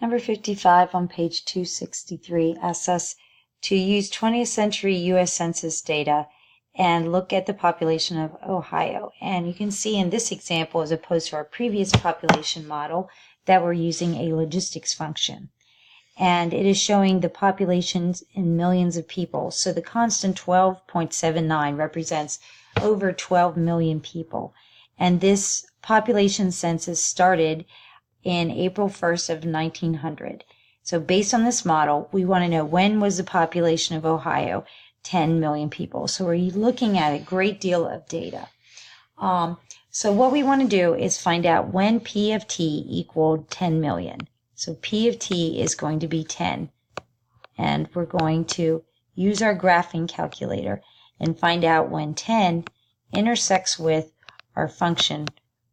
Number 55 on page 263 asks us to use 20th century U.S. Census data and look at the population of Ohio. And you can see in this example, as opposed to our previous population model, that we're using a logistics function. And it is showing the populations in millions of people. So the constant 12.79 represents over 12 million people. And this population census started in April 1st of 1900. So based on this model, we want to know when was the population of Ohio 10 million people. So we're looking at a great deal of data. So what we want to do is find out when P of T equaled 10 million. So P of T is going to be 10. And we're going to use our graphing calculator and find out when 10 intersects with our function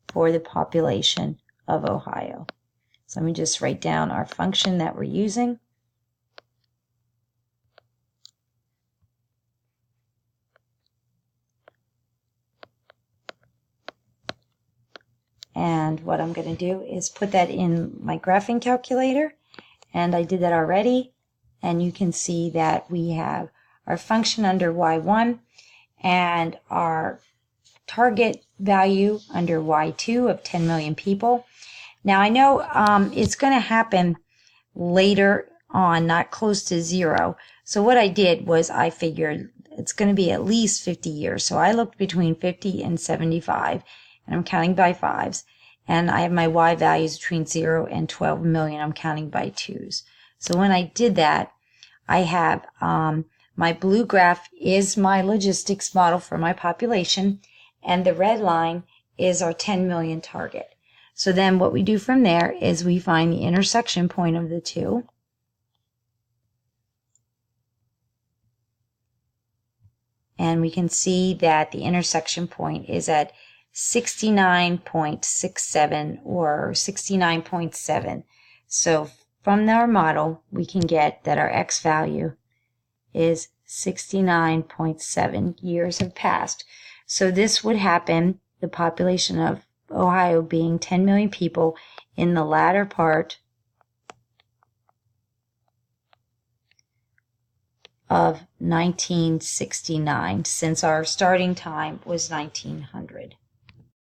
for the population of Ohio. So let me just write down our function that we're using. And what I'm going to do is put that in my graphing calculator. And I did that already. And you can see that we have our function under y1 and our target value under y2 of 10 million people. Now I know it's going to happen later on, not close to 0. So what I did was I figured it's going to be at least 50 years. So I looked between 50 and 75, and I'm counting by 5s. And I have my y values between 0 and 12 million. I'm counting by 2s. So when I did that, I have my blue graph is my logistics model for my population, and the red line is our 10 million target. So then what we do from there is we find the intersection point of the two. And we can see that the intersection point is at 69.67 or 69.7. So from our model, we can get that our x value is 69.7 years have passed. So this would happen, the population of Ohio being 10 million people, in the latter part of 1969, since our starting time was 1900.